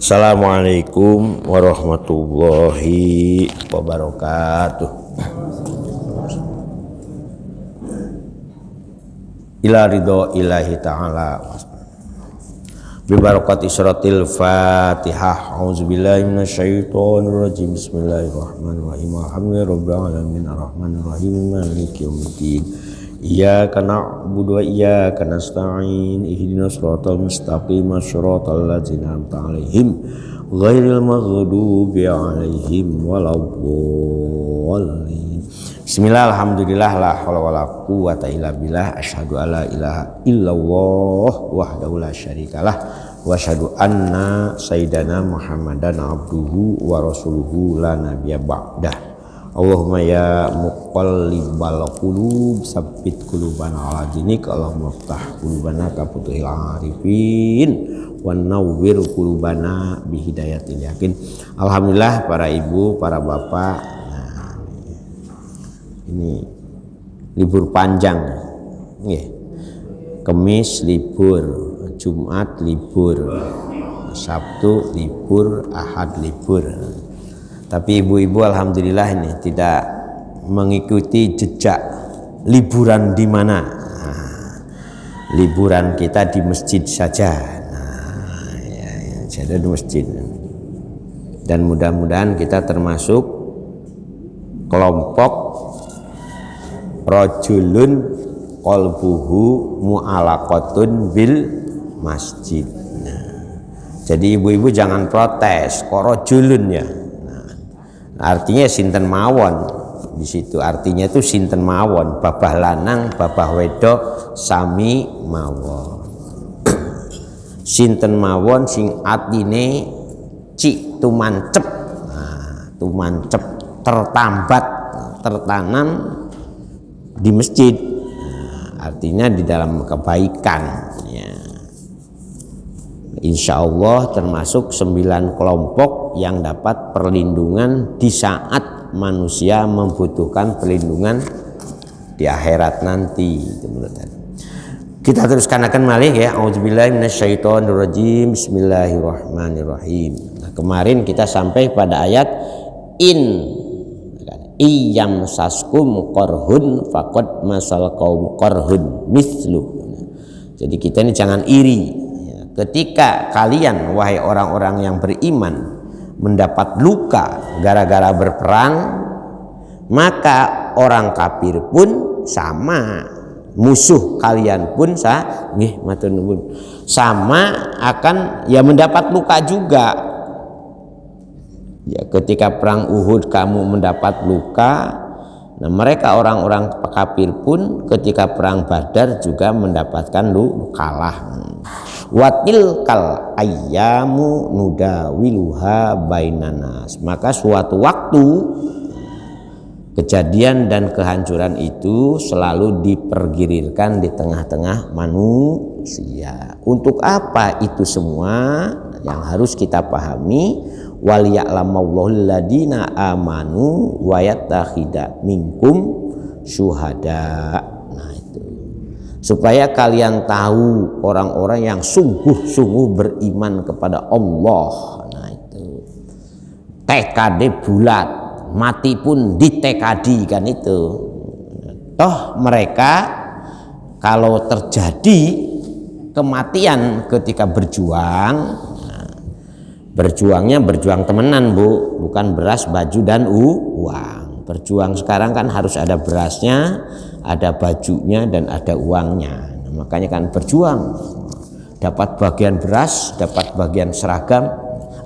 Assalamualaikum warahmatullahi wabarakatuh. Ila ridho ilahi ta'ala bibarakati suratil fatihah. A'udzubillahi minasyaitonirrajim. Bismillahirrahmanirrahim. Alhamdulillahi rabbil alamin arrahmanir rahim maliki yaumiddin. Iyyaka na'budu wa iyyaka nasta'in. Ihdinas siratal mustaqim, siratal ladzina an'amta 'alaihim ghairil maghdubi 'alaihim waladdallin. Bismillah, alhamdulillah, la haula wala quwwata illa billah. Asyhadu alla ilaha illallah wahdahu la syarikalah wa asyhadu anna sayyidana Muhammadan abduhu wa rasuluhu la nabiyya ba'dah. Allahumma ya muqallibal qulub tsabbit qulubana ala dinik. Allahumma iftah qulubana ka futuhil arifin wa nawwir qulubana bi hidayatil yakin. Alhamdulillah, para ibu, para bapak, nah, ini libur panjang ya. Kemis libur, Jumat libur, Sabtu libur, Ahad libur. Tapi ibu-ibu alhamdulillah ini tidak mengikuti jejak liburan di mana. Nah, liburan kita di masjid saja. Nah, jadi di masjid. Dan mudah-mudahan kita termasuk kelompok rajulun qalbuhu mu'alaqatun bil masjid. Nah, jadi ibu-ibu jangan protes, kok rajulun ya. Artinya sinten mawon di situ, artinya itu sinten mawon, babah lanang babah wedok sami mawon. Sinten mawon sing atine cik tumancep, nah, tumancep tertambat tertanam di masjid, nah, artinya di dalam kebaikan ya. Insya Allah termasuk 9 kelompok yang dapat perlindungan di saat manusia membutuhkan perlindungan di akhirat nanti. Kita teruskan akan malih ya. A'udzubillahi minasyaitonirrajim. Bismillahirrahmanirrahim. Nah, kemarin kita sampai pada ayat iyam saskum korhun fakot masal kaum korhun mislu. Jadi kita ini jangan iri. Ketika kalian wahai orang-orang yang beriman mendapat luka gara-gara berperang, maka orang kafir pun sama, musuh kalian pun sama akan ya mendapat luka juga. Ya, ketika perang Uhud kamu mendapat luka, nah mereka orang-orang kafir pun ketika perang Badar juga mendapatkan kalah. Watil kal ayyamu nudawiluha bainanas. Maka suatu waktu kejadian dan kehancuran itu selalu dipergirirkan di tengah-tengah manusia. Untuk apa itu semua yang harus kita pahami? Waliya'lamallahu alladina amanu wa yattakhidha minkum syuhada. Nah itu supaya kalian tahu orang-orang yang sungguh-sungguh beriman kepada Allah. Nah itu tekad bulat, mati pun ditekadi kan itu. Toh mereka kalau terjadi kematian ketika berjuang, berjuangnya berjuang temenan bu, bukan beras, baju dan uang. Berjuang sekarang kan harus ada berasnya, ada bajunya dan ada uangnya. Nah, makanya kan berjuang, dapat bagian beras, dapat bagian seragam,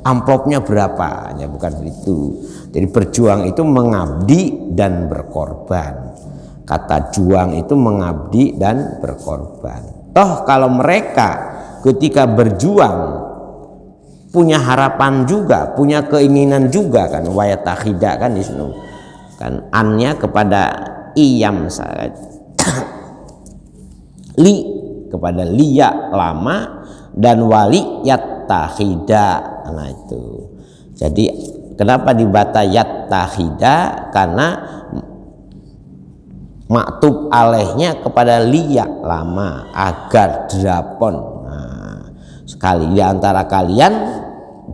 amplopnya berapa, ya bukan itu. Jadi berjuang itu mengabdi dan berkorban. Kata juang itu mengabdi dan berkorban. Toh kalau mereka ketika berjuang punya harapan juga, punya keinginan juga kan, wayatakhida kan di sini kan annya kepada iyam li kepada liya lama dan wali yattakhida. Nah itu. Jadi kenapa dibata yattakhida? Karena maktub alaihnya kepada liya lama agar drapon. Nah, sekali di antara kalian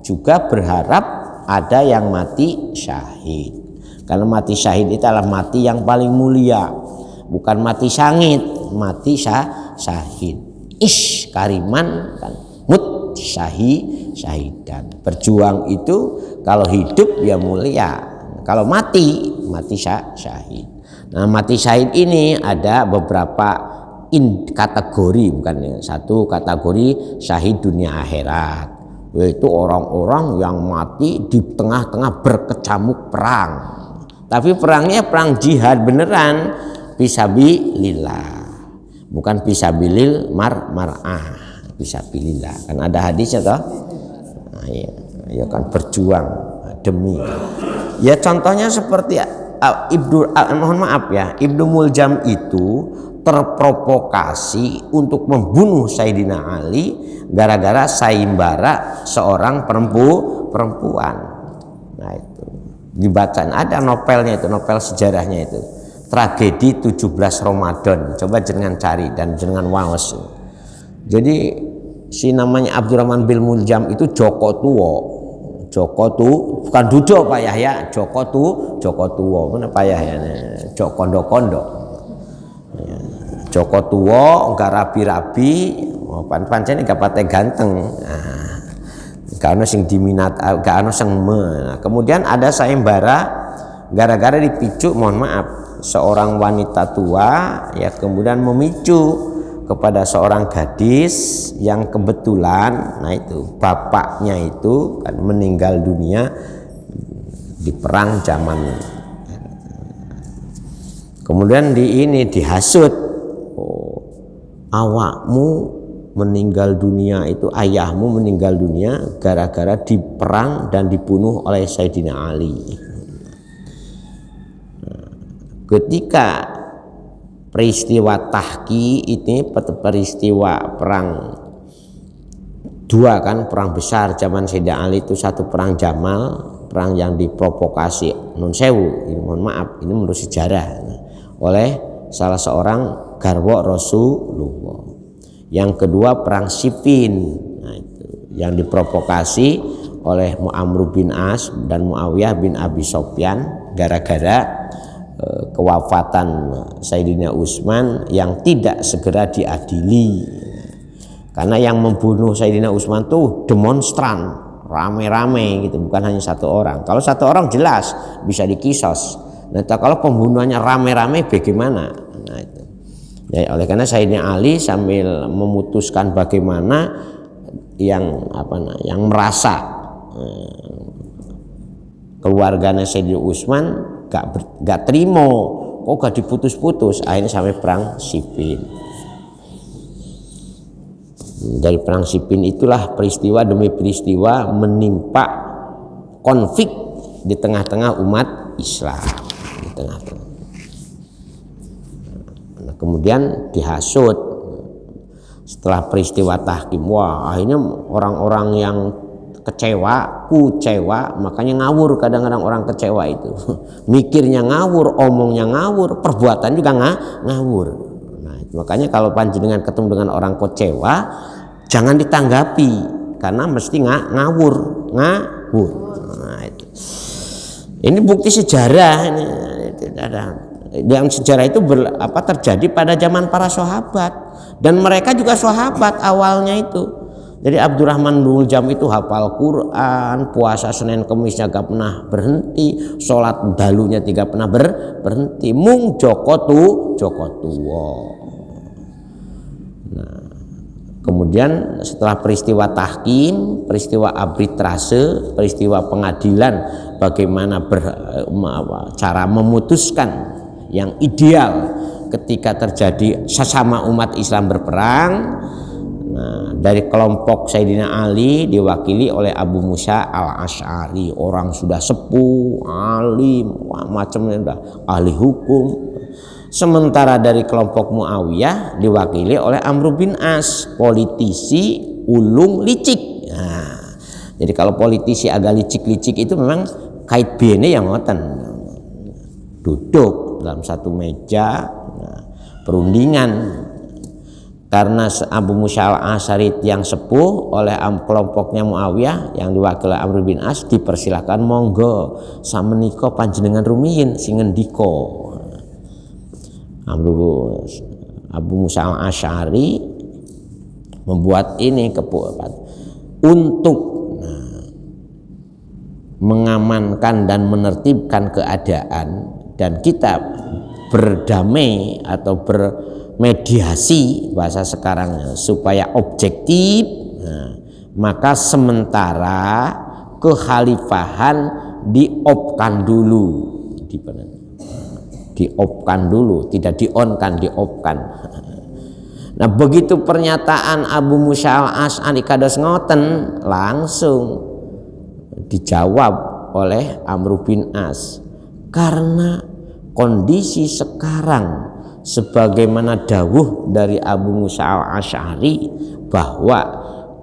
juga berharap ada yang mati syahid. Karena mati syahid itu adalah mati yang paling mulia, bukan mati sangit, mati syahid. Ish kariman kan, mut syahidan. Berjuang itu kalau hidup ya mulia, kalau mati syahid. Nah, mati syahid ini ada beberapa kategori, bukan satu kategori syahid dunia akhirat, yaitu orang-orang yang mati di tengah-tengah berkecamuk perang. Tapi perangnya perang jihad beneran, fisabilillah, bukan fisabilil mar'ah, fisabilillah. Kan ada hadisnya toh. Nah, ya kan berjuang demi. Ya contohnya seperti Ibnu Muljam itu terprovokasi untuk membunuh Sayyidina Ali gara-gara sayembara seorang perempuan. Nah itu dibacaan, ada novelnya itu, novel sejarahnya itu, tragedi 17 Ramadan. Coba jangan cari dan jangan waos. Jadi si namanya Abdurrahman bin Muljam itu Joko Tuwo. Joko tu bukan Dudo Pak Yahya, Joko Tuwo. Mana Pak Yahya? Joko kondo-kondo. Joko Tuwo enggak rabi-rabi, pancen enggak pate ganteng. Nah, gak ono sing diminat, gak ono sing kemudian ada sayembara gara-gara dipicu, mohon maaf, seorang wanita tua ya kemudian memicu kepada seorang gadis yang kebetulan, nah itu bapaknya itu kan meninggal dunia di perang zaman. Kemudian dihasut, oh, awakmu meninggal dunia itu, ayahmu meninggal dunia gara-gara diperang dan dibunuh oleh Sayyidina Ali. Ketika peristiwa Tahki ini, peristiwa perang dua kan, perang besar zaman Sayyidina Ali itu, satu perang Jamal, perang yang diprovokasi Nun Sewu, ini mohon maaf, ini menurut sejarah, oleh salah seorang garwa Rasulullah. Yang kedua perang Siffin, nah itu yang diprovokasi oleh Amr bin As dan Muawiyah bin Abi Sofyan gara-gara kewafatan Sayyidina Utsman yang tidak segera diadili. Karena yang membunuh Sayyidina Utsman tuh demonstran, rame-rame gitu, bukan hanya satu orang. Kalau satu orang jelas bisa dikisos. Nah, kalau pembunuhannya rame-rame bagaimana? Nah itu. Ya, oleh karena Sayyidina Ali sambil memutuskan bagaimana yang merasa keluarganya Sayyidina Utsman gak terima, kok gak diputus-putus, akhirnya sampai perang Siffin. Dari perang Siffin itulah peristiwa demi peristiwa menimpa konflik di tengah-tengah umat Islam, di tengah-tengah. Kemudian dihasut setelah peristiwa Tahkim, wah akhirnya orang-orang yang kucewa, makanya ngawur kadang-kadang orang kecewa itu. Mikirnya ngawur, omongnya ngawur, perbuatan juga ngawur. Nah, makanya kalau panjenengan ketemu dengan orang kecewa, jangan ditanggapi karena mesti ngawur. Nah, itu. Ini bukti sejarah ini ada. Yang sejarah itu terjadi pada zaman para sahabat, dan mereka juga sahabat awalnya itu. Jadi Abdurrahman bin Muljam itu hafal Quran, puasa Senin Kemisnya gak pernah berhenti, sholat dalunya tidak pernah berhenti. Mung Joko Tuwo. Nah, kemudian setelah peristiwa tahkim, peristiwa arbitrase, peristiwa pengadilan, bagaimana cara memutuskan yang ideal ketika terjadi sesama umat Islam berperang. Nah, dari kelompok Sayyidina Ali diwakili oleh Abu Musa al-Asy'ari, orang sudah sepuh, alim, macamnya ahli hukum. Sementara dari kelompok Muawiyah diwakili oleh Amr bin As, politisi ulung licik. Nah, jadi kalau politisi agak licik-licik itu memang kait bene yang ngoten, duduk dalam satu meja, perundingan. karena Abu Musa al-Asy'ari yang sepuh oleh kelompoknya Muawiyah yang diwakili Amr bin As, dipersilakan monggo samenika panjenengan rumiyin sing ngendika. Abu Musa al-Asy'ari membuat ini keputusan untuk mengamankan dan menertibkan keadaan dan kita berdamai atau bermediasi bahasa sekarang supaya objektif. Maka sementara kekhalifahan diopkan dulu, diopkan dulu, tidak dionkan, diopkan. Nah begitu pernyataan Abu Musa al-Asy'ari kados ngoten, langsung dijawab oleh Amr bin As, karena kondisi sekarang sebagaimana dawuh dari Abu Musa al-Asy'ari bahwa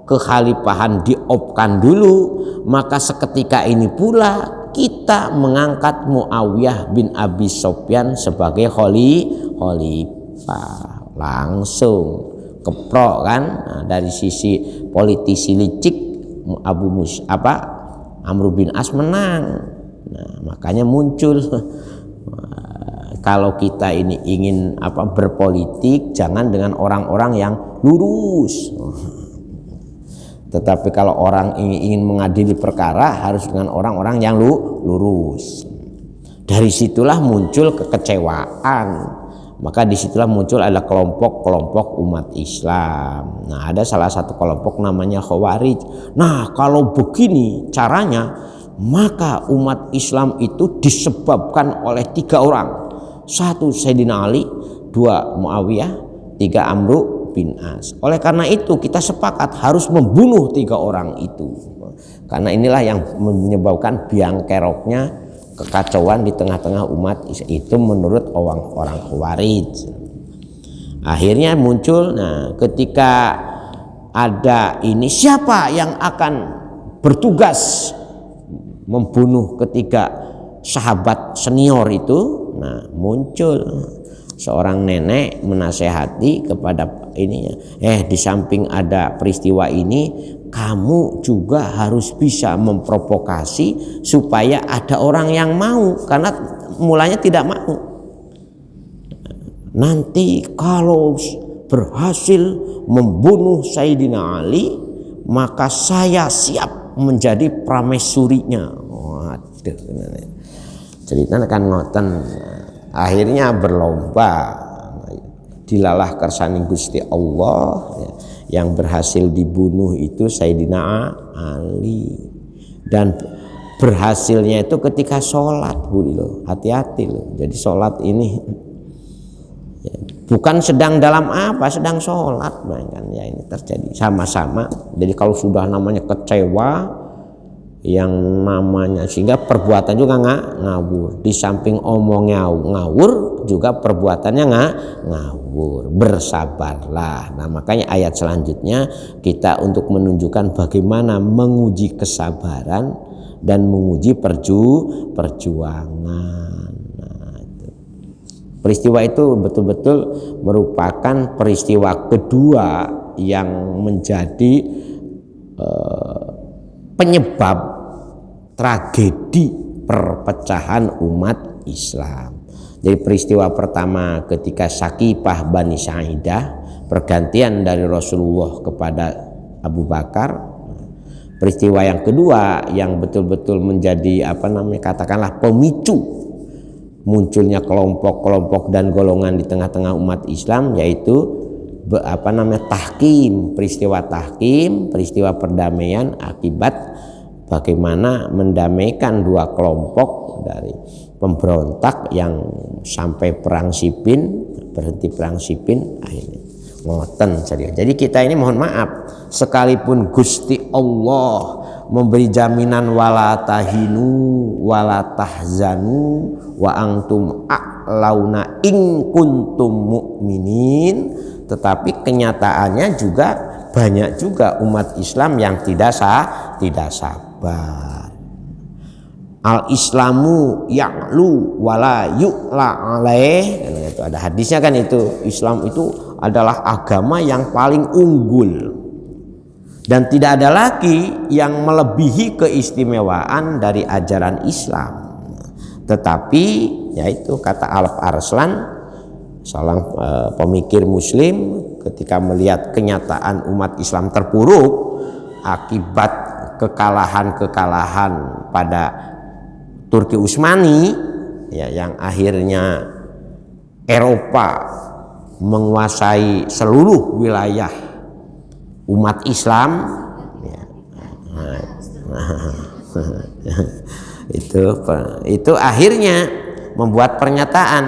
kekhalifahan diopkan dulu, maka seketika ini pula kita mengangkat Muawiyah bin Abi Sufyan sebagai khalifah. Langsung keprok kan. Nah, dari sisi politisi licik Amr bin As menang. Nah, makanya muncul kalau kita ini ingin berpolitik, jangan dengan orang-orang yang lurus. Tetapi kalau orang ingin mengadili perkara harus dengan orang-orang yang lurus. Dari situlah muncul kekecewaan. Maka disitulah muncul ada kelompok-kelompok umat Islam. Nah, ada salah satu kelompok namanya Khawarij. Nah, kalau begini caranya, maka umat Islam itu disebabkan oleh 3 orang. 1 Sayyidina Ali, 2 Muawiyah, 3 Amr bin As. Oleh karena itu kita sepakat harus membunuh 3 orang itu. Karena inilah yang menyebabkan biang keroknya kekacauan di tengah-tengah umat itu menurut orang Khawarij. Akhirnya muncul, ketika ada ini, siapa yang akan bertugas membunuh ketiga sahabat senior itu? Nah, muncul seorang nenek menasehati kepada ininya, di samping ada peristiwa ini, kamu juga harus bisa memprovokasi supaya ada orang yang mau, karena mulanya tidak mau. Nanti kalau berhasil membunuh Sayyidina Ali, maka saya siap menjadi pramesurinya. Waduh, cerita kan ngoten. Akhirnya berlomba, dilalah kersani Gusti Allah, yang berhasil dibunuh itu Sayyidina Ali. Dan berhasilnya itu ketika sholat, hati-hati loh. Jadi sholat ini bukan sedang dalam sedang sholat, kan ya, ini terjadi sama-sama. Jadi kalau sudah namanya kecewa, yang namanya sehingga perbuatan juga ngawur. Di samping omongnya ngawur, juga perbuatannya ngawur. Bersabarlah. Nah, makanya ayat selanjutnya kita untuk menunjukkan bagaimana menguji kesabaran dan menguji perjuangan. Nah, itu. Peristiwa itu betul-betul merupakan peristiwa kedua yang menjadi penyebab tragedi perpecahan umat Islam. Jadi peristiwa pertama ketika Sakifah Bani Sa'idah, pergantian dari Rasulullah kepada Abu Bakar. Peristiwa yang kedua yang betul-betul menjadi katakanlah pemicu munculnya kelompok-kelompok dan golongan di tengah-tengah umat Islam, yaitu tahkim, peristiwa perdamaian akibat bagaimana mendamaikan 2 kelompok dari pemberontak yang sampai perang Siffin, berhenti perang Siffin akhirnya ngoten. Jadi kita ini mohon maaf, sekalipun Gusti Allah memberi jaminan wala tahinu wala tahzanu wa antum a'launa in kuntum mu'minin, tetapi kenyataannya juga banyak juga umat Islam yang tidak sabar. Al-Islamu ya'lu wala yu'la alaih. Itu ada hadisnya kan, itu Islam itu adalah agama yang paling unggul dan tidak ada lagi yang melebihi keistimewaan dari ajaran Islam. Tetapi yaitu kata Alp Arslan, seorang pemikir muslim, ketika melihat kenyataan umat Islam terpuruk akibat kekalahan-kekalahan pada Turki Utsmani, ya, yang akhirnya Eropa menguasai seluruh wilayah umat Islam, ya. Itu akhirnya membuat pernyataan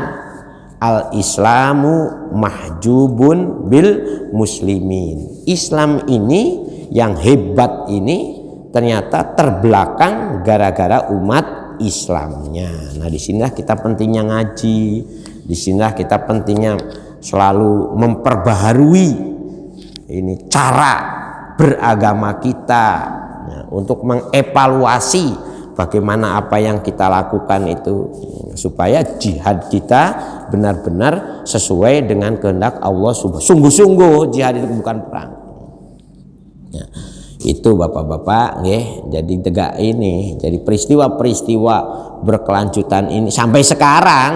al-Islamu mahjubun bil muslimin. Islam ini yang hebat ini ternyata terbelakang gara-gara umat Islamnya. Nah, disinilah kita pentingnya ngaji, disinilah kita pentingnya selalu memperbaharui ini cara beragama kita, nah, untuk mengevaluasi bagaimana apa yang kita lakukan itu supaya jihad kita benar-benar sesuai dengan kehendak Allah. Sungguh-sungguh jihad itu bukan perang. Ya, itu bapak-bapak, jadi tegak ini, jadi peristiwa-peristiwa berkelanjutan ini sampai sekarang.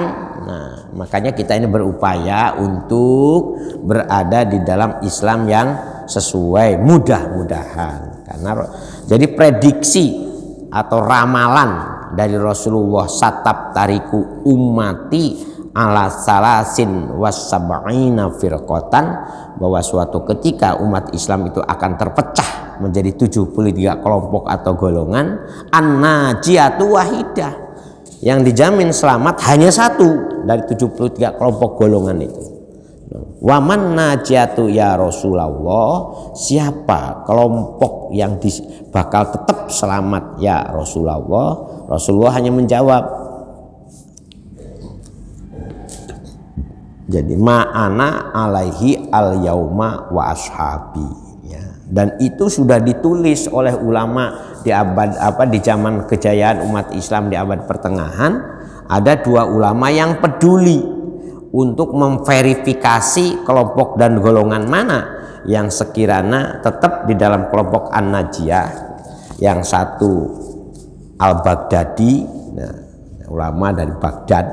Nah, makanya kita ini berupaya untuk berada di dalam Islam yang sesuai, mudah-mudahan. Karena jadi prediksi atau ramalan dari Rasulullah, satab tariku ummati ala salasin wasab'ina firqatan, bahwa suatu ketika umat Islam itu akan terpecah menjadi 73 kelompok atau golongan. An-najiyatu wahidah, yang dijamin selamat hanya satu dari 73 kelompok golongan itu. Waman najiyatu ya Rasulullah, siapa kelompok yang bakal tetap selamat ya Rasulullah? Rasulullah hanya menjawab, jadi ma'ana alaihi al yauma wa ashabi, ya. Dan itu sudah ditulis oleh ulama di abad di zaman kejayaan umat Islam di abad pertengahan. Ada dua ulama yang peduli untuk memverifikasi kelompok dan golongan mana yang sekiranya tetap di dalam kelompok An-Najiyah. Yang satu Al-Baghdadi, nah, ulama dari Baghdad,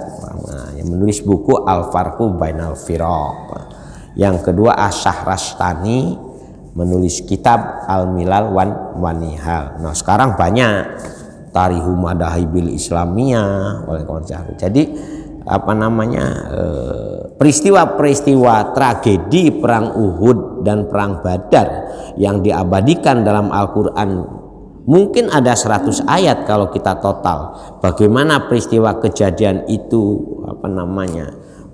yang menulis buku Al-Farqu Bainal Firaq. Yang kedua Asy-Syahrastani, menulis kitab Al-Milal wan Nihal. Nah, sekarang banyak Tarihu Madahibil Islamiyah oleh kawan. Jadi peristiwa-peristiwa tragedi perang Uhud dan perang Badar yang diabadikan dalam Al-Quran, mungkin ada 100 ayat kalau kita total. Bagaimana peristiwa kejadian itu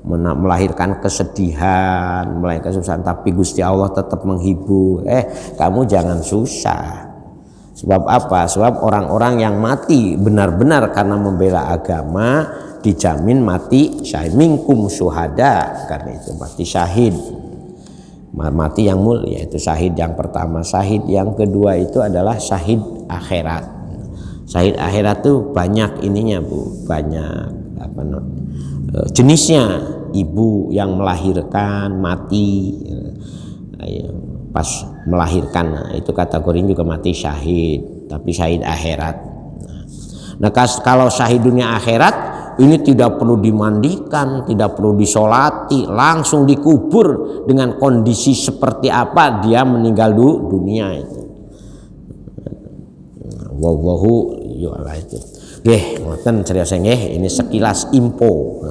melahirkan kesedihan, melahirkan kesusahan, tapi Gusti Allah tetap menghibur. Kamu jangan susah. Sebab apa? Sebab orang-orang yang mati benar-benar karena membela agama dijamin mati syahid. Minkum syuhada, karena itu mati syahid, mati yang mulia, itu syahid yang pertama. Syahid yang kedua itu adalah syahid akhirat. Syahid akhirat itu banyak ininya, Bu, banyak jenisnya. Ibu yang melahirkan mati pas melahirkan, itu kategorinya juga mati syahid, tapi syahid akhirat. Nah, kalau syahid dunia akhirat ini tidak perlu dimandikan, tidak perlu disolati, langsung dikubur dengan kondisi seperti apa dia meninggal dunia itu. Wallahu ya'lam itu. Nggih, ngoten serius nggih, ini sekilas info.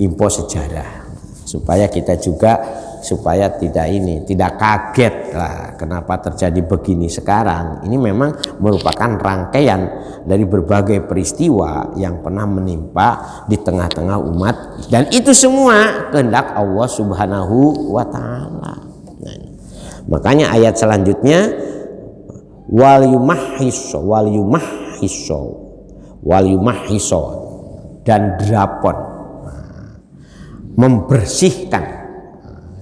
Info sejarah supaya kita juga tidak kaget lah kenapa terjadi begini sekarang. Ini memang merupakan rangkaian dari berbagai peristiwa yang pernah menimpa di tengah-tengah umat, dan itu semua kehendak Allah Subhanahu wa taala. Nah, makanya ayat selanjutnya wal yumahiso dan drapon, membersihkan,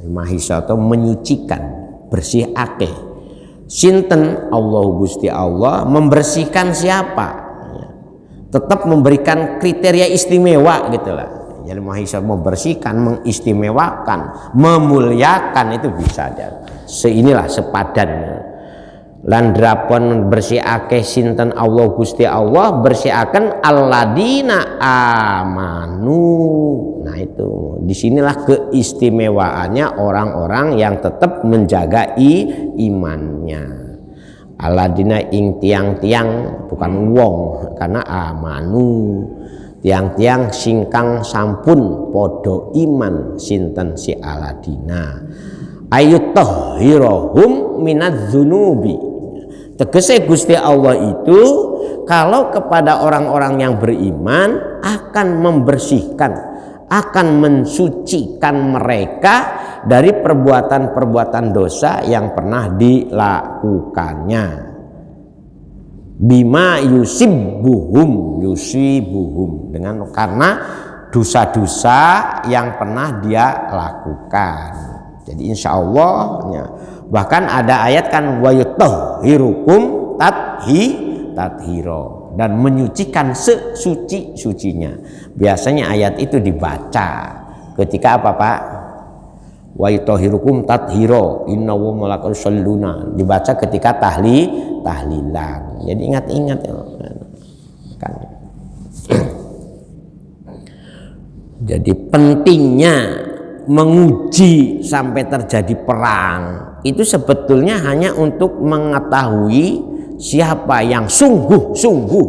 mahisa atau menyucikan, bersih akeh. Sinten Allah Gusti Allah, membersihkan siapa? Tetap memberikan kriteria istimewa gitulah. Jadi membersihkan, mengistimewakan, memuliakan itu bisa aja. Seinilah sepadan. Lan drapon bersihake sinten Allah Gusti Allah bersihkan alladina amanu. Nah itu disinilah keistimewaannya orang-orang yang tetap menjaga imannya. Alladina ing tiang-tiang bukan wong karena amanu tiang-tiang singkang sampun podo iman sinten si aladina ayut tahhirahum minadz dzunubi. Tegese Gusti Allah itu kalau kepada orang-orang yang beriman akan membersihkan, akan mensucikan mereka dari perbuatan-perbuatan dosa yang pernah dilakukannya. Bima yusibuhum dengan karena dosa-dosa yang pernah dia lakukan. Jadi insya Allah bahkan ada ayat kan wa yutahhirukum tathiro dan menyucikan sesuci-sucinya. Biasanya ayat itu dibaca ketika apa Pak? Wa yutahhirukum tathiro innahu malaikatu yusholluna dibaca ketika tahlilan. Jadi ingat-ingat kan. Jadi pentingnya menguji sampai terjadi perang itu sebetulnya hanya untuk mengetahui siapa yang sungguh-sungguh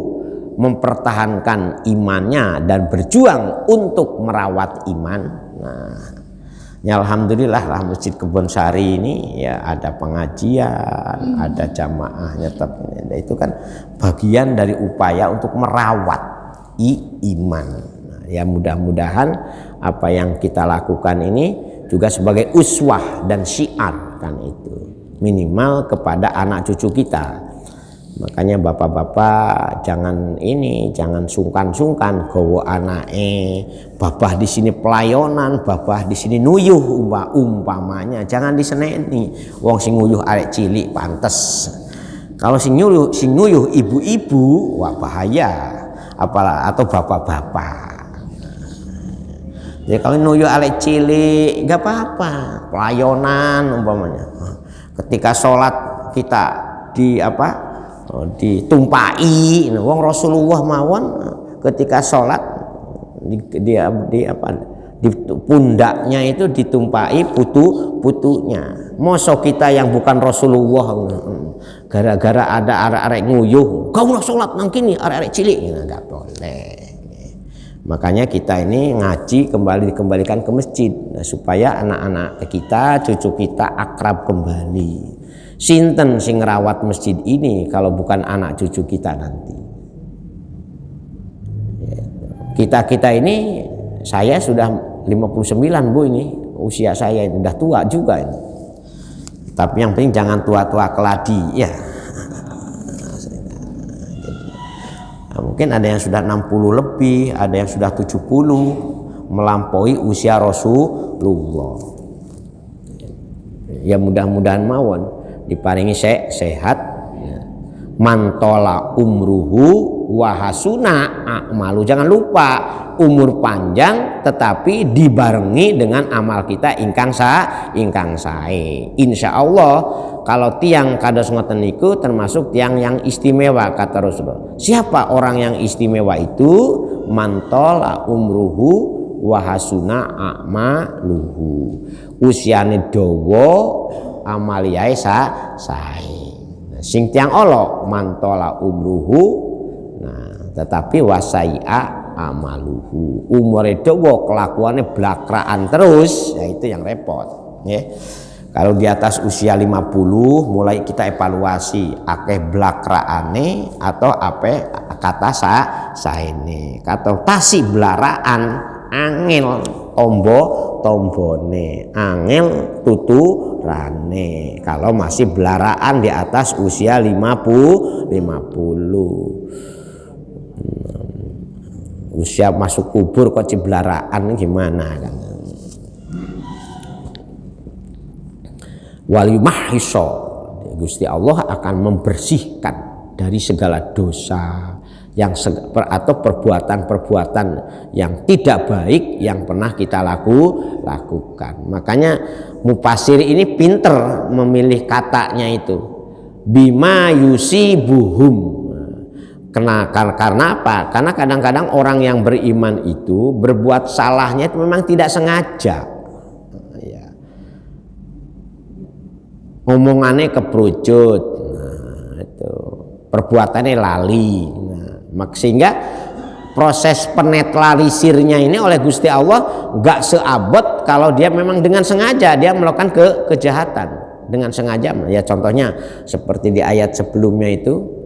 mempertahankan imannya dan berjuang untuk merawat iman. Nah, ya alhamdulillah lah Masjid Kebonsari ini ya ada pengajian, ada jamaahnya tetap. Itu kan bagian dari upaya untuk merawat iman. Nah, ya mudah-mudahan apa yang kita lakukan ini juga sebagai uswah dan syiar kan itu minimal kepada anak cucu kita. Makanya bapak-bapak jangan sungkan-sungkan gowo anake, babah di sini pelayonan, babah di sini nuyuh umpamanya, jangan diseneni. Wong sing nguyuh arek cilik pantes. Kalau sing nuyuh ibu-ibu wah bahaya, apalah atau bapak-bapak. Ya kalau nuyuh arek cilik nggak apa-apa, pelayonan umpamanya. Ketika sholat kita ditumpai, wong Rasulullah mawon ketika sholat di pundaknya itu ditumpai putunya. Mosok kita yang bukan Rasulullah gara-gara ada arek-arek nguyuh, kau nak sholat nang kini arek-arek cilik, nggak boleh. Makanya kita ini ngaji dikembalikan ke masjid supaya anak-anak kita, cucu kita akrab kembali. Sinten sing ngerawat masjid ini kalau bukan anak cucu kita nanti. Kita ini, saya sudah 59 Bu ini, usia saya sudah tua juga ini. Tapi yang penting jangan tua-tua keladi ya. Mungkin ada yang sudah 60 lebih, ada yang sudah 70 melampaui usia Rasulullah. Ya mudah-mudahan mawon diparingi sehat, mantola umruhu wahasuna a'malu. Jangan lupa umur panjang tetapi dibarengi dengan amal kita ingkang sae. Insya Allah kalau tiang kados ngoten niku termasuk tiang yang istimewa kata Rasulullah. Siapa orang yang istimewa itu? Mantola umruhu wahasuna a'maluhu. Usiane dawa amaliyae sae. Sing tiang Allah mantola umruhu, nah tetapi wasai'a amaluhu. Umure dawa kelakuannya blakraan terus, ya itu yang repot ya. Kalau di atas usia 50 mulai kita evaluasi akeh blakraane atau ape kata saene. Kata tasi blaraan angel tombone, angel tuturane. Kalau masih belaraan di atas usia 50. Usia masuk kubur kok ciblaraan gimana kan? Waliyumahhiso, Gusti Allah akan membersihkan dari segala dosa, atau perbuatan-perbuatan yang tidak baik yang pernah kita lakukan. Makanya mufasir ini pinter memilih katanya itu, bima yusibuhum. Karena apa? Karena kadang-kadang orang yang beriman itu berbuat salahnya itu memang tidak sengaja. Ya. Omongannya keperucut, itu perbuatannya lali. Sehingga proses penetralisirnya ini oleh Gusti Allah nggak seabot kalau dia memang dengan sengaja dia melakukan kejahatan dengan sengaja. Ya contohnya seperti di ayat sebelumnya itu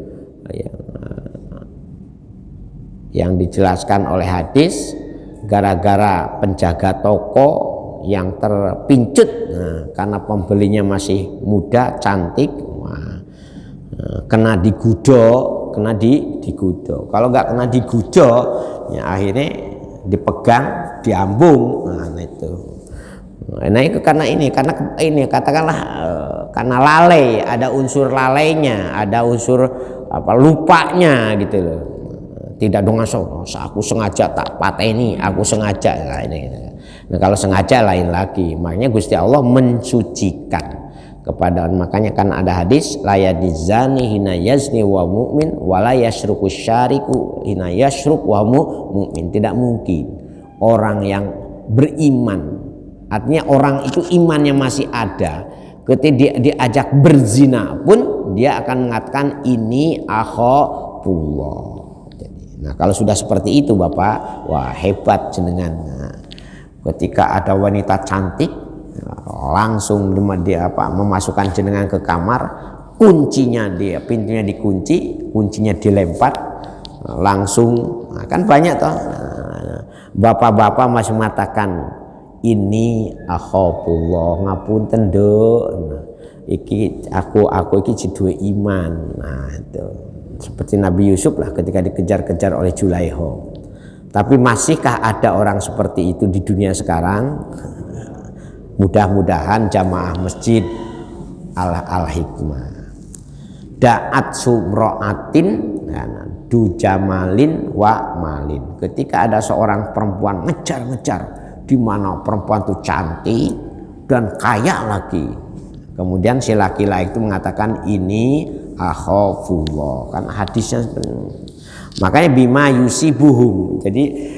yang dijelaskan oleh hadis, gara-gara penjaga toko yang terpincut karena pembelinya masih muda cantik, kena digudok. Kalau nggak kena digudok, ya akhirnya dipegang, diambung. Nah itu karena katakanlah karena lalai, ada unsur lalainya, ada unsur lupanya gitu loh. Tidak dengan aku sengaja tak pateni, aku sengaja. Nah kalau sengaja lain lagi. Makanya Gusti Allah mensucikan kepada, makanya kan ada hadis la yadizani hina yazni wa mu'min wa la yashruku syariku hina yashruk wa mu'min. Tidak mungkin orang yang beriman, artinya orang itu imannya masih ada, ketika dia diajak berzina pun dia akan mengatakan ini akhafullah. Nah kalau sudah seperti itu Bapak, wah hebat jenengan. Nah, ketika ada wanita cantik langsung dia memasukkan jenengan ke kamar, kuncinya pintunya dikunci, kuncinya dilempar, langsung kan banyak toh bapak-bapak masih mengatakan ini akhafullah, ngapunten Nduk, iki aku iki jiduwe iman. Nah itu seperti Nabi Yusuf lah ketika dikejar-kejar oleh Julaiho. Tapi masihkah ada orang seperti itu di dunia sekarang? Mudah-mudahan jamaah masjid Al-Hikmah da'at sumro'atin du jamalin wa malin. Ketika ada seorang perempuan ngejar-ngejar, di mana perempuan itu cantik dan kaya lagi, kemudian si laki-laki itu mengatakan ini akhafullah, kan hadisnya. Makanya bima yusibuhum. Jadi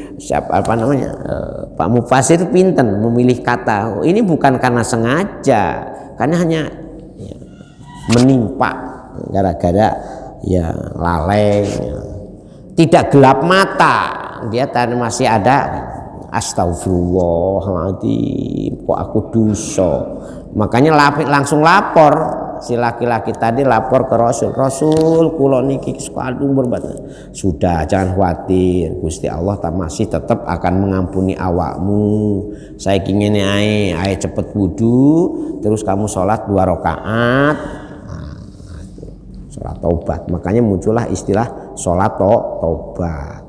Pak Mufasir pinten memilih kata. Ini bukan karena sengaja, karena hanya menimpa gara-gara lalai, tidak gelap mata, dia tadi masih ada astagfirullahaladzim, kok aku dosa. Makanya langsung lapor. Si laki-laki tadi lapor ke Rasul, kula niki kadung berbuat. Sudah, jangan khawatir, Gusti Allah masih tetap akan mengampuni awakmu. Saya ingin ae cepet wudu, terus kamu sholat 2 rakaat, sholat taubat. Makanya muncullah istilah sholat taubat.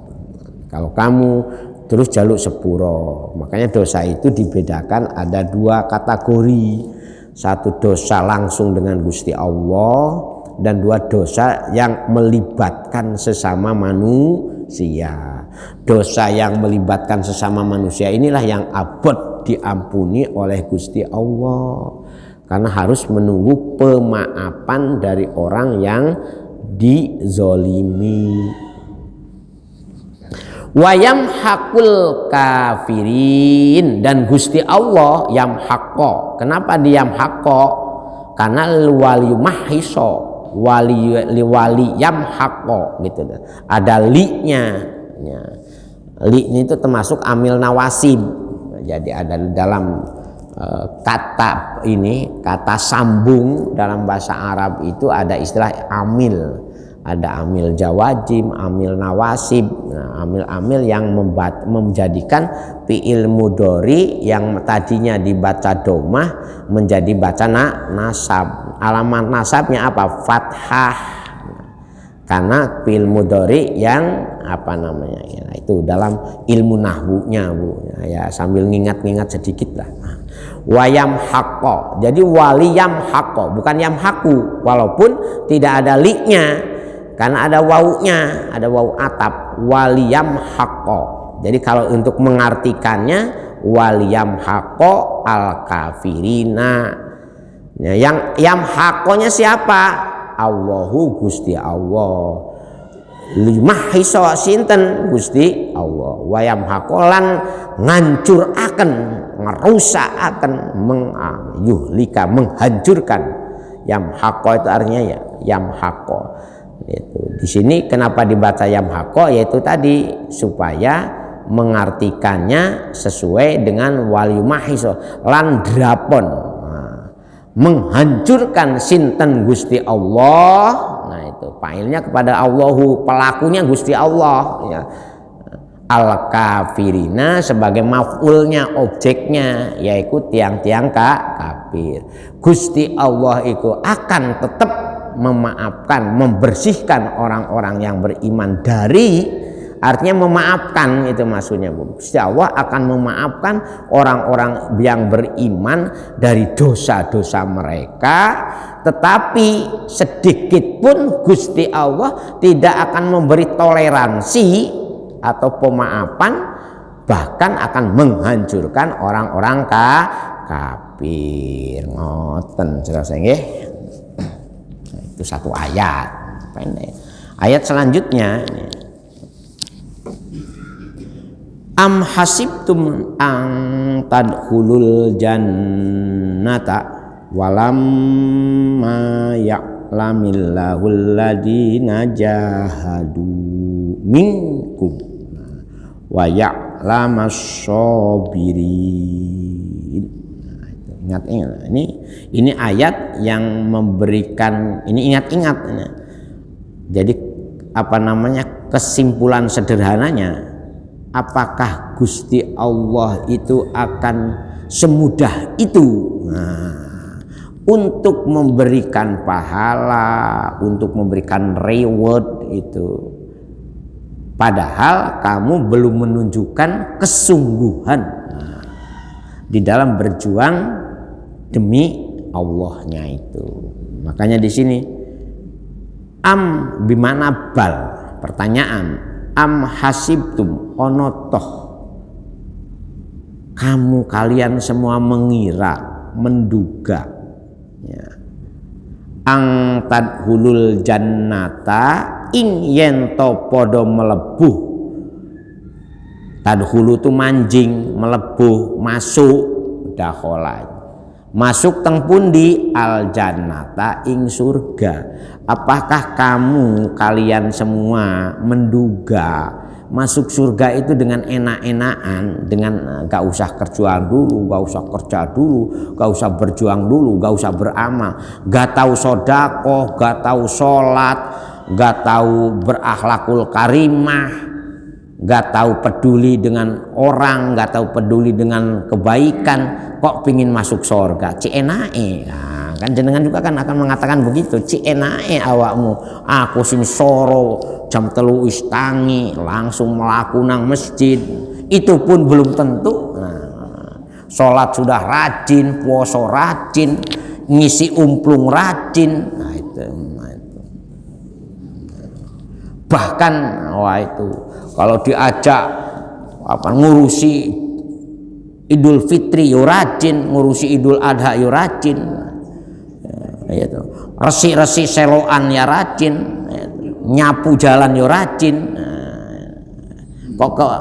Kalau kamu terus jaluk sepuro, makanya dosa itu dibedakan ada 2 kategori. 1 dosa langsung dengan Gusti Allah, dan 2 dosa yang melibatkan sesama manusia. Dosa yang melibatkan sesama manusia inilah yang abot diampuni oleh Gusti Allah, karena harus menunggu pemaafan dari orang yang dizolimi. Wayam hakul kafirin, dan Gusti Allah yam hakko. Kenapa dia yam hakko? Karena wali mahiso, wali yam hakko gitu. Ada li-nya. Li-nya itu termasuk amil nawasib. Jadi ada dalam kata sambung dalam bahasa Arab itu ada istilah amil. Ada amil jawazim, amil nawasib. Nah, amil-amil yang menjadikan fi'il mudhari yang tadinya dibaca domah menjadi baca nasab. Alamat nasabnya apa? Fathah. Karena fi'il mudhari yang itu dalam ilmu nahwunya, Bu. Ya, sambil ngingat-ngingat sedikit lah. Wayam haqqo. Jadi waliyam haqqo, bukan yam haqqu, walaupun tidak ada li-nya. karena ada wawunya, ada wawu atap, waliyam haqqo. Jadi kalau untuk mengartikannya waliyam haqqo al kafirina. Ya, yang yamhaqonya siapa? Allahu Gusti Allah. Limahhiso sinten Gusti Allah. Wa yamhaqolan ngancuraken, ngerusakaken, yuhlika menghancurkan. Yamhaqo itu artinya ya yamhaqo. Itu. Di sini kenapa dibaca yamhaqo, yaitu tadi supaya mengartikannya sesuai dengan waliyumahhiso lan drapon. Menghancurkan sinten Gusti Allah. Nah itu failnya kepada Allahu, pelakunya Gusti Allah ya. Al kafirina sebagai maf'ulnya, objeknya yaitu tiang-tiang kafir. Gusti Allah itu akan tetap memaafkan, membersihkan orang-orang yang beriman dari, artinya memaafkan itu maksudnya Bu. Gusti Allah akan memaafkan orang-orang yang beriman dari dosa-dosa mereka, tetapi sedikit pun Gusti Allah tidak akan memberi toleransi atau pemaafan, bahkan akan menghancurkan orang-orang kafir. Ngoten jelas nggih. Itu satu ayat pendek. Ayat selanjutnya ini. Am hasibtum an tadkhulul jannata walamma ya'lamillahu alladhina jahadu minkum wa ya'lamas sabirin. Ingat ini ayat yang memberikan ini ingat-ingat. Jadi apa namanya, kesimpulan sederhananya, apakah Gusti Allah itu akan semudah itu untuk memberikan pahala, untuk memberikan reward itu, padahal kamu belum menunjukkan kesungguhan di dalam berjuang demi Allahnya itu. Makanya di sini am bimana bal, pertanyaan, am hasibtum onotoh kamu kalian semua mengira, menduga ya, ang tadhulul jannata ing yen to podo melebuh. Tadhulu tu manjing, melebuh, masuk, dakhola, masuk teng pundi, al jannata ing surga. Apakah kamu kalian semua menduga masuk surga itu dengan enak-enakan, dengan gak usah kerja dulu, gak usah kerja dulu, gak usah berjuang dulu, gak usah beramal, gak tahu sodako, gak tahu sholat, gak tahu berakhlakul karimah, gak tahu peduli dengan orang, gak tahu peduli dengan kebaikan, kok pingin masuk surga, cienae. Nah, kan jenengan juga kan akan mengatakan begitu, cienae awakmu, aku sing soro jam 3 wis tangi langsung melaku nang masjid, itu pun belum tentu. Nah, sholat sudah rajin, puasa rajin, ngisi umplung rajin, nah itu. Bahkan wah itu kalau diajak apa ngurusi Idul Fitri yo rajin, ngurusi Idul Adha yo rajin, ya, itu resi-resi seloan ya rajin, nyapu jalan yo rajin. Kok kok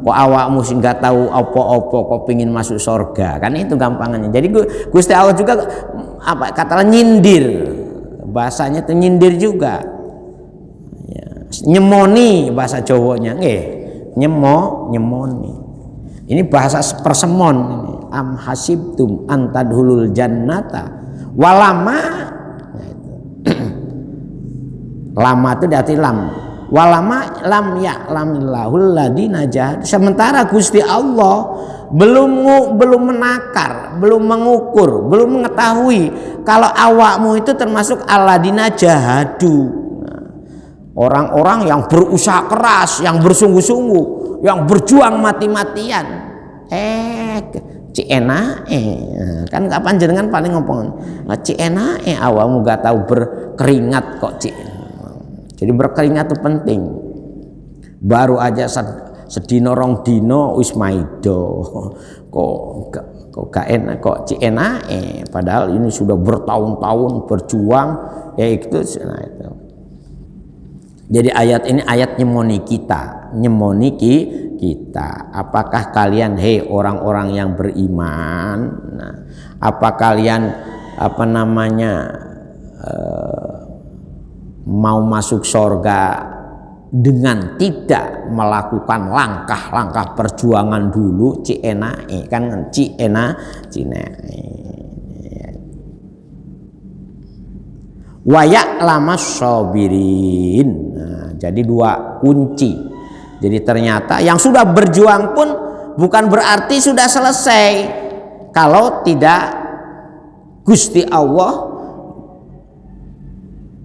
awakmu sing gak tahu apa-apa kok pengin masuk surga, kan itu gampangannya. Jadi Gusti Allah juga apa katalah nyindir, bahasanya itu nyindir juga. Nyemoni bahasa Jawanya, nyemoni. Ini bahasa persemon ini. Am hasibtum an tadkhulul jannata walama. Lama itu berarti lam. Walama lam ya'lamillahul ladina jahadu. Sementara Gusti Allah belum menakar, belum mengukur, belum mengetahui kalau awakmu itu termasuk alladina jahadu. Orang-orang yang berusaha keras, yang bersungguh-sungguh, yang berjuang mati-matian. Cienae, kan kapan jenengan paling ngomong, cienae awakmu gak tahu berkeringat kok Jadi berkeringat itu penting. Baru aja sedino rong dino wis maido. Kok gak enak, kok enak, padahal ini sudah bertahun-tahun berjuang ya itu. Nah, itu. Jadi ayat ini ayat nyemoni kita, kita. Apakah kalian, hei orang-orang yang beriman, nah, apa kalian mau masuk surga dengan tidak melakukan langkah-langkah perjuangan dulu, wayak lamas sabirin. Nah, jadi dua kunci. Jadi ternyata yang sudah berjuang pun bukan berarti sudah selesai kalau tidak Gusti Allah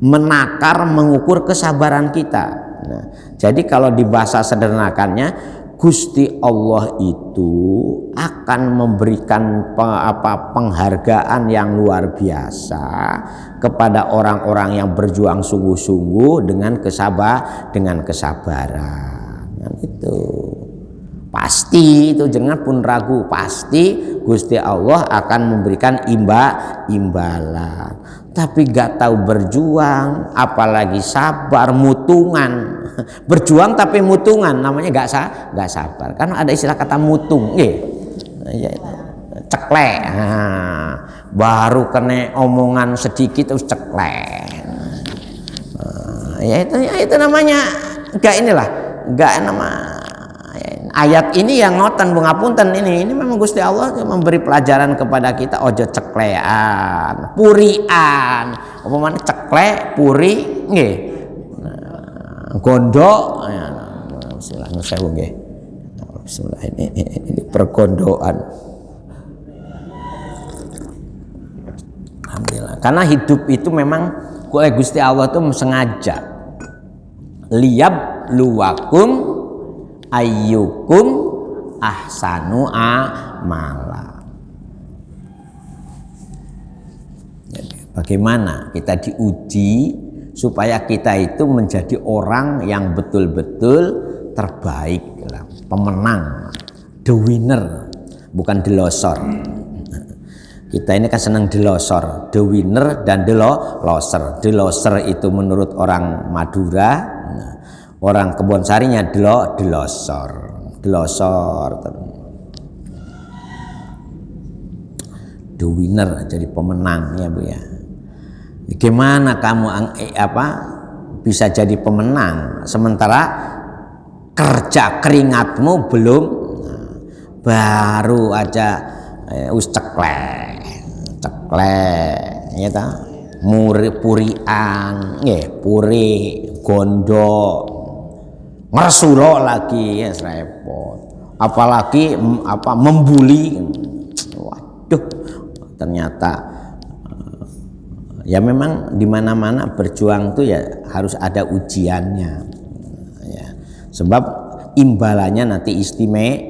menakar, mengukur kesabaran kita. Nah, jadi kalau di bahasa sederhanakannya, Gusti Allah itu akan memberikan penghargaan yang luar biasa kepada orang-orang yang berjuang sungguh-sungguh dengan kesabaran. Nah, itu pasti, itu jangan pun ragu, pasti Gusti Allah akan memberikan imbalan. Tapi gak tahu berjuang, apalagi sabar, mutungan. Berjuang tapi mutungan, namanya gak sabar. Karena ada istilah kata mutung, ceklek. Nah, baru kena omongan sedikit terus ceklek. Nah, itu namanya gak nama. Ayat ini yang ngoten bungapunten ini memang Gusti Allah memberi pelajaran kepada kita, ojo ceklean, purian. Apa mana ceklek, puri nggih. Nah, gondok ya. Bismillah nusewu nggih. Bismillah ini pergondokan. Alhamdulillah. Karena hidup itu memang oleh Gusti Allah itu sengaja liyab luwakum ayyukum ahsanu amala. Jadi, bagaimana kita diuji supaya kita itu menjadi orang yang betul-betul terbaik, pemenang, the winner, bukan the loser. Kita ini kan senang the loser, the winner dan the loser. The loser itu menurut orang Madura. Orang Kebon Sarinya delosor. The winner, jadi pemenang ya Bu ya. Gimana kamu bisa jadi pemenang sementara kerja keringatmu belum, baru aja ceklek ya ta, purian puri gondok ngersulo lagi ya repot, apalagi membuli. Waduh, ternyata ya memang di mana-mana berjuang tuh ya harus ada ujiannya ya, sebab imbalannya nanti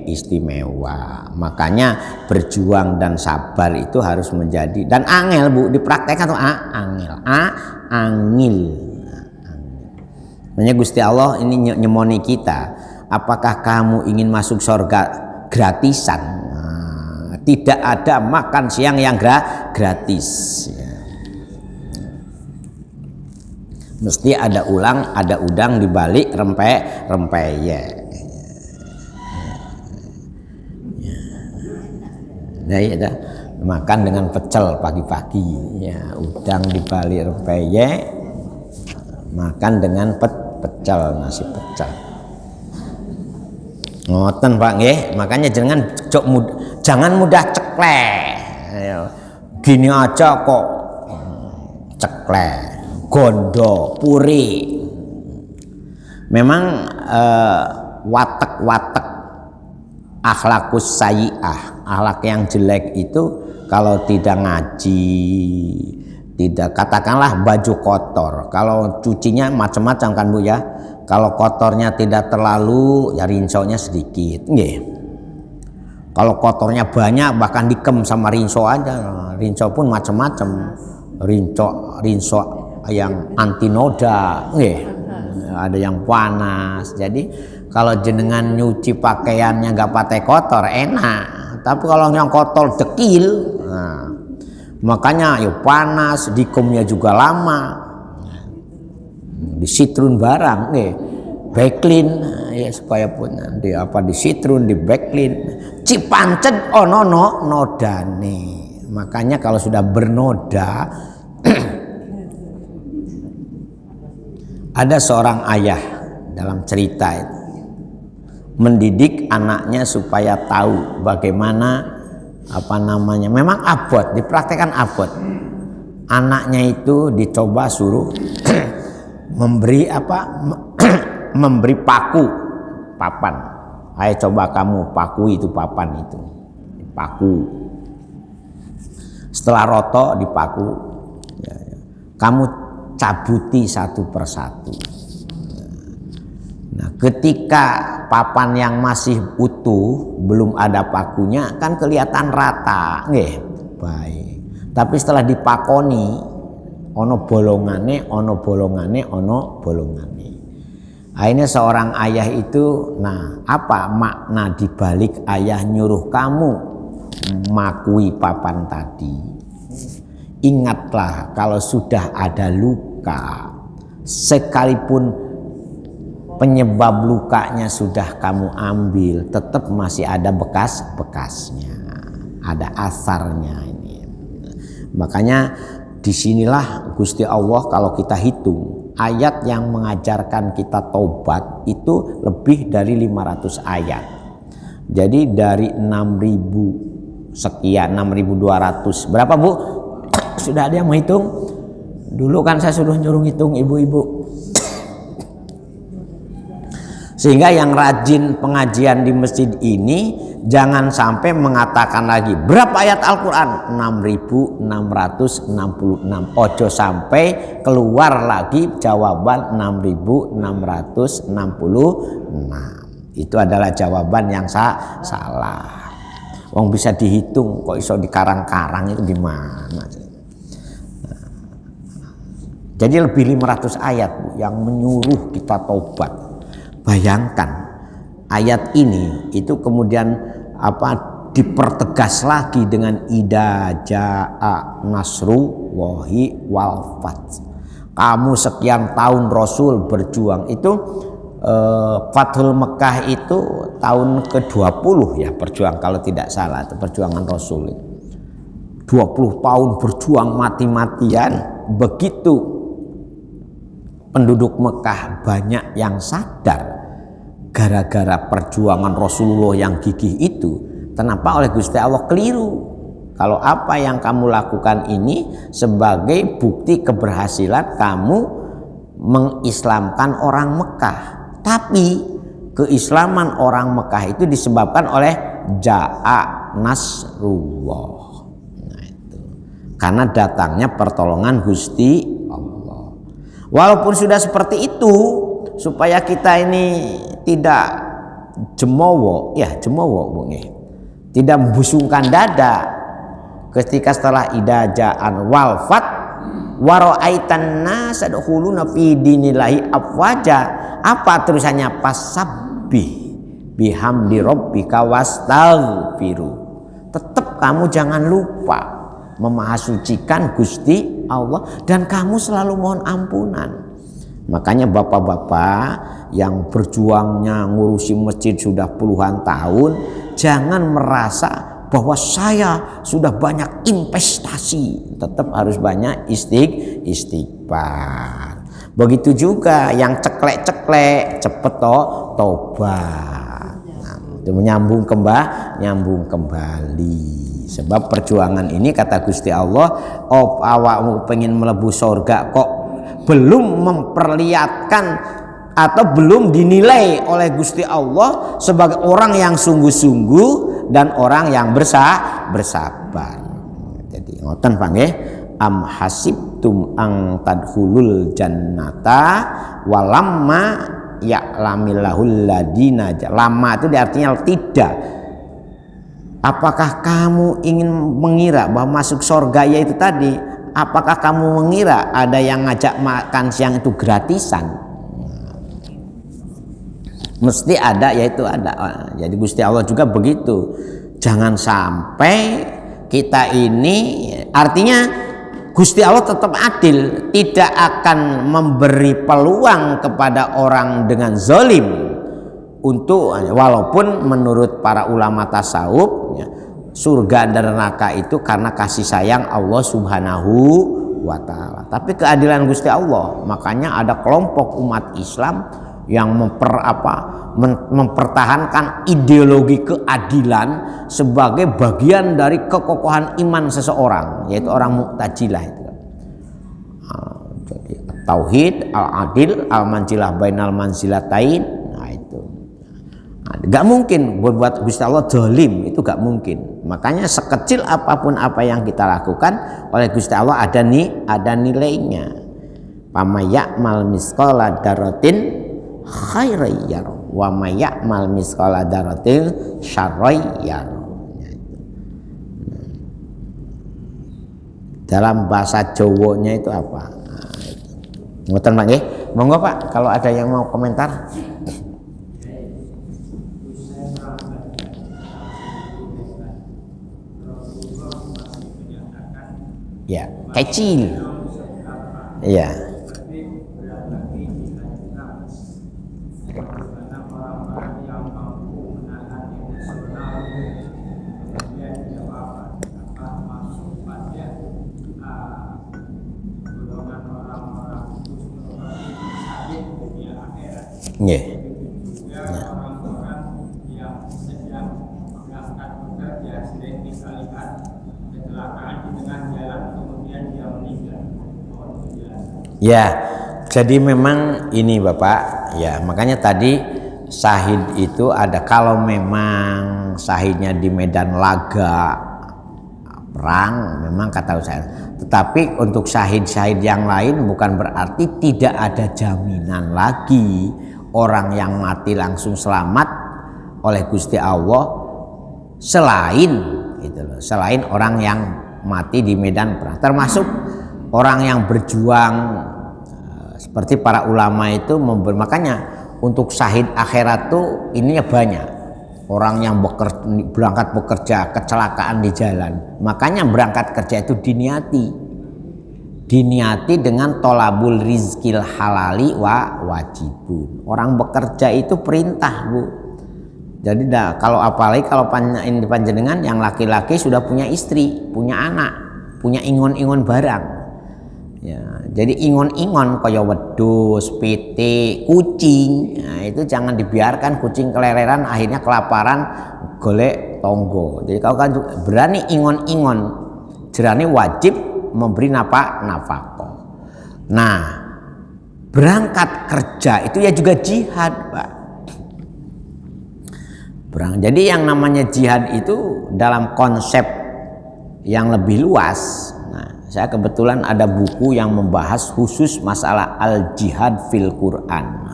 istimewa. Makanya berjuang dan sabar itu harus menjadi, dan angel Bu, dipraktekkan tuh angil. Makanya Gusti Allah ini nyemoni kita, apakah kamu ingin masuk surga gratisan? Nah, tidak ada makan siang yang gratis ya. Mesti ada udang di balik rempeyek. Nah, ya, makan dengan pecel pagi-pagi ya, udang di balik rempeyek, makan dengan pecel, nasi pecel. Ngoten Pak nggih, makanya jangan mudah ceklek. Gini aja kok ceklek, gondo, puri. Memang watek akhlakus sayyi'ah, akhlak yang jelek itu kalau tidak ngaji, tidak, katakanlah baju kotor, kalau cucinya macam-macam kan Bu ya, kalau kotornya tidak terlalu ya rinsonya sedikit nggih. Kalau kotornya banyak bahkan dikem sama rinso aja, rinso pun macam-macam, rinso yang anti noda nggih. ada yang panas. Jadi kalau jenengan nyuci pakaiannya nggak pakai kotor enak, tapi kalau yang kotor dekil, nah, makanya ya panas, dikumnya juga lama, di sitrun barang nih, backlin ya supaya pun nanti di sitrun di backlin, cipancet nodane. Makanya kalau sudah bernoda, ada seorang ayah dalam cerita itu mendidik anaknya supaya tahu bagaimana memang abot, dipraktekkan abot. Anaknya itu dicoba suruh memberi memberi papan. Ayo coba kamu paku itu papan itu. Paku. Setelah roto dipaku, kamu cabuti satu persatu. Nah, ketika papan yang masih utuh, belum ada pakunya, kan kelihatan rata, nggih. Baik. Tapi setelah dipakoni, ono bolongane. Akhirnya seorang ayah itu, apa makna dibalik ayah nyuruh kamu makui papan tadi? Ingatlah kalau sudah ada luka, sekalipun penyebab lukanya sudah kamu ambil, tetap masih ada bekas-bekasnya, ada asarnya ini. Makanya disinilah Gusti Allah kalau kita hitung ayat yang mengajarkan kita taubat itu lebih dari 500 ayat. Jadi dari 6.000 sekian, 6.200 berapa Bu? Sudah ada yang menghitung? Dulu kan saya suruh nyuruh ngitung ibu-ibu. Sehingga yang rajin pengajian di masjid ini jangan sampai mengatakan lagi berapa ayat Al-Quran? 6.666. Ojo sampai keluar lagi jawaban 6.666. Itu adalah jawaban yang salah. Wong bisa dihitung kok iso dikarang-karang itu gimana? Jadi lebih 500 ayat Bu, yang menyuruh kita taubat. Bayangkan ayat ini itu kemudian dipertegas lagi dengan idza jaa nasrullahi wal fath. Kamu sekian tahun Rasul berjuang itu Fathul Mekah itu tahun ke-20 ya perjuang kalau tidak salah itu perjuangan Rasul itu. 20 tahun berjuang mati-matian, begitu penduduk Mekah banyak yang sadar gara-gara perjuangan Rasulullah yang gigih itu. Kenapa oleh Gusti Allah keliru? Kalau apa yang kamu lakukan ini sebagai bukti keberhasilan kamu mengislamkan orang Mekah. Tapi keislaman orang Mekah itu disebabkan oleh ja'a nasrullah. Nah itu. Karena datangnya pertolongan Gusti Allah. Walaupun sudah seperti itu, supaya kita ini tidak jemowo, tidak membusungkan dada. Ketika setelah idajaan wal fat wa ra'aitan nas yadkhuluna fi dinillahi afwaja, apa terusannya? Fasabbih bihamdi rabbika wastaghfiru. Tetap kamu jangan lupa memahasucikan Gusti Allah dan kamu selalu mohon ampunan. Makanya bapak-bapak yang berjuangnya ngurusi masjid sudah puluhan tahun, jangan merasa bahwa saya sudah banyak investasi. Tetap harus banyak istighfar. Begitu juga yang ceklek-ceklek, cepet tobat. Nah, itu nyambung kembali. Sebab perjuangan ini kata Gusti Allah, awakmu pengen mlebu surga kok belum memperlihatkan atau belum dinilai oleh Gusti Allah sebagai orang yang sungguh-sungguh dan orang yang bersabar. Jadi ngoten Pak nggih, am hasibtum ang tadkhulul jannata walamma ya'lamillahul ladina. Lama itu artinya tidak. Apakah kamu ingin mengira bahwa masuk surga yaitu tadi? Apakah kamu mengira ada yang ngajak makan siang itu gratisan? Mesti ada, yaitu ada. Jadi Gusti Allah juga begitu. Jangan sampai kita ini, artinya Gusti Allah tetap adil, tidak akan memberi peluang kepada orang dengan zalim untuk, walaupun menurut para ulama tasawuf ya, surga dan neraka itu karena kasih sayang Allah Subhanahu wa ta'ala. Tapi keadilan Gusti Allah, makanya ada kelompok umat Islam yang mempertahankan ideologi keadilan sebagai bagian dari kekokohan iman seseorang, yaitu orang Mu'tazilah itu. Jadi tauhid, al-adil, al-manzilah bainal manzilatain. Nah itu gak mungkin buat Gusti Allah zalim, itu gak mungkin. Makanya sekecil apapun apa yang kita lakukan oleh Gusti Allah ada nilainya. Pamayak misqala dzarratin khairan yara wa mayak misqala dzarratin syarran yara. Dalam bahasa Jawanya itu apa? Ngoten Pak nggih. Monggo Pak kalau ada yang mau komentar. Ya, kecil. Ya. Yeah. Ya, jadi memang ini Bapak, ya makanya tadi syahid itu ada, kalau memang syahidnya di medan laga perang, memang kata saya. Tetapi untuk syahid-syahid yang lain bukan berarti tidak ada jaminan lagi orang yang mati langsung selamat oleh Gusti Allah selain gitu loh, selain orang yang mati di medan perang, termasuk orang yang berjuang seperti para ulama itu makanya untuk syahid akhirat tuh ininya banyak. Orang yang berangkat bekerja kecelakaan di jalan, makanya berangkat kerja itu diniati dengan tolabul rizkil halali wa wajibun. Orang bekerja itu perintah Bu. Jadi kalau apalagi kalau panjenengan yang laki-laki sudah punya istri, punya anak, punya ingon-ingon barang. Ya, jadi ingon-ingon kaya wedhus, pitik, kucing, nah itu jangan dibiarkan kucing keleleran akhirnya kelaparan golek tonggo. Jadi kalau kan berani ingon-ingon, jerane wajib memberi nafkah. Nah, berangkat kerja itu ya juga jihad, Pak. Jadi yang namanya jihad itu dalam konsep yang lebih luas. Saya kebetulan ada buku yang membahas khusus masalah al-jihad fil Quran.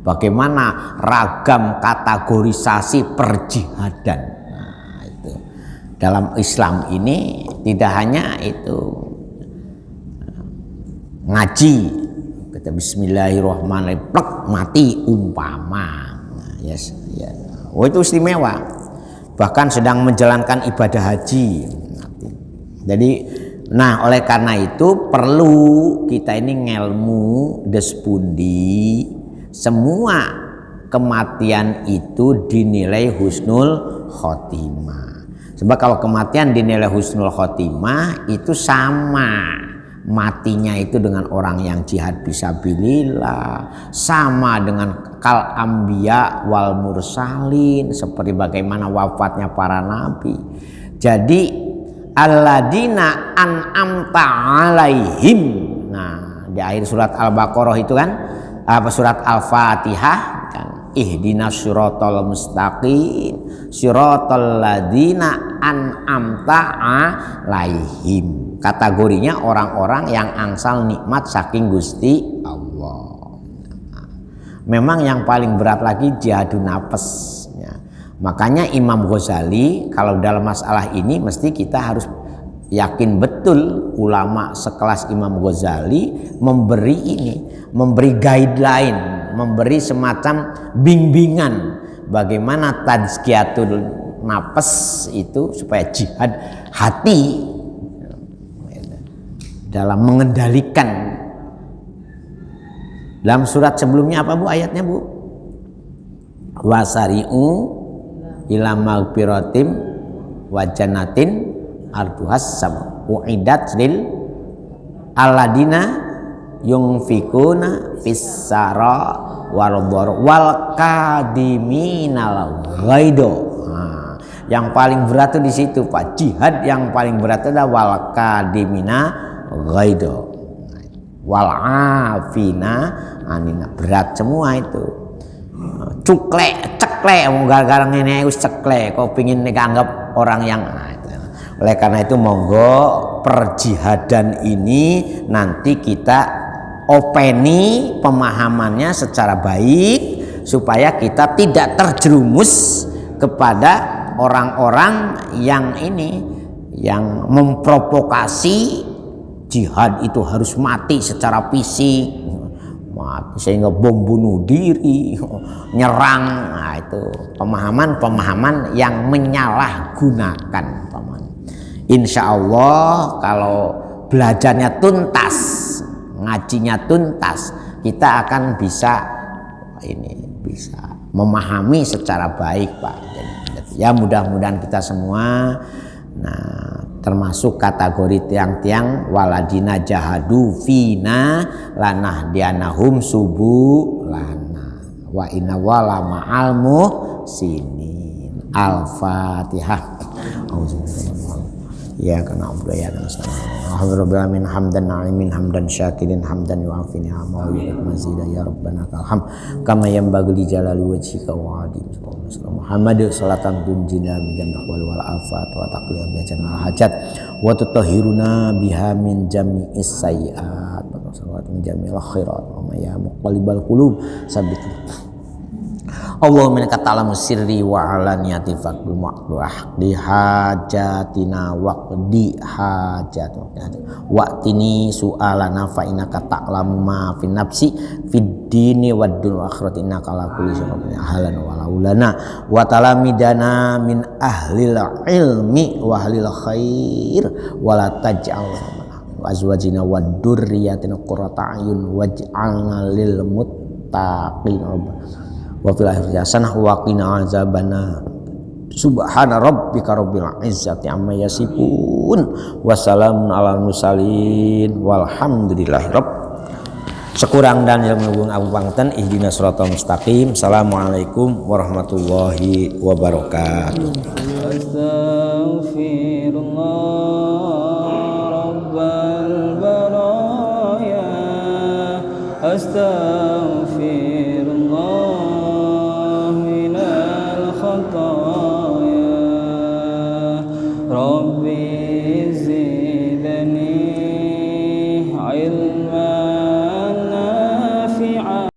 Bagaimana ragam kategorisasi perjihadan. Nah, itu. Dalam Islam ini tidak hanya itu ngaji, kata bismillahirrahmanirrahim, plek mati umpama. Nah, yes, ya. Oh itu istimewa. Bahkan sedang menjalankan ibadah haji. Jadi nah, oleh karena itu perlu kita ini ngelmu despundi semua kematian itu dinilai husnul khotimah. Sebab kalau kematian dinilai husnul khotimah itu sama matinya itu dengan orang yang jihad fisabilillah, sama dengan kal ambiya wal mursalin, seperti bagaimana wafatnya para nabi. Jadi alladzina an'amta alaihim. Nah, di akhir surat Al-Baqarah itu kan surat Al-Fatihah kan, ihdinas siratal mustaqim siratal ladzina an'amta alaihim. Kategorinya orang-orang yang angsal nikmat saking Gusti Allah. Memang yang paling berat lagi jihadun nafs. Makanya Imam Ghazali kalau dalam masalah ini mesti kita harus yakin betul ulama sekelas Imam Ghazali memberi guideline memberi semacam bimbingan bagaimana tazkiyatul nafas itu supaya jihad hati dalam mengendalikan. Dalam surat sebelumnya apa Bu ayatnya Bu? Wasari'u ila maghfiratim wa jannatin arduhas sam uidat lil alladina yunfikuna fis-sara wal kadiminal ghaido. Nah, yang paling berat itu di situ Pak. Jihad yang paling berat adalah wal kadimina ghaido. Wal afina anina, berat semua itu. Ceklek wong gara-gara ngene wis ceklek kok pengin dianggap orang yang oleh karena itu monggo perjihadan ini nanti kita openi pemahamannya secara baik supaya kita tidak terjerumus kepada orang-orang yang ini yang memprovokasi jihad itu harus mati secara fisik, mati sehingga bom bunuh diri, nyerang. Nah, itu pemahaman-pemahaman yang menyalahgunakan. Insya Allah kalau belajarnya tuntas, ngajinya tuntas, kita akan bisa memahami secara baik Pak. Ya mudah-mudahan kita semua termasuk kategori tiang-tiang waladina jahadu fina lanah dianahum subuh lana wa inna wala ma'al muhsinin. Al-Fatihah. Ya kana ya kana alhamdulillah min hamdan na'imin hamdan syakirin hamdan yu'afini ama wa mazida ya rabbana kalham kama yanbaghi li jalali wajhika wa adi Muhammad salatan tunjina bijan wal wal afat wa taqliya bijan al hajat wa tutahhiruna biha min jami'is sayyi'at wa salawatu min jami'il khairat wa ya muqallibal qulub sabit Allahumma innaka ta'lamu sirri wa alaniyati faqul maqduh di hajatina waqdi hajat waqtini su'alana fa innaka ta'lamu ma fi nafsi fid dini wad dunya akhirati innaka ala kulli syai'in ahlan wa laulana wa talamidana min ahlil ilmi wa ahlil khair wa la taj'al azwajina wad durriyatina qurrata ayun waj'alna lil muttaqin wa fil akhirati hasanah wa qina azabana subhana rabbika rabbil izzati amma yasifun wa salamun alal mursalin walhamdulillahi rabb. Sekurang dan ilmu Abu Pangten ihdinas siratal mustaqim. Assalamualaikum warahmatullahi wabarakatuh. Astaghfirullah rabbal baraya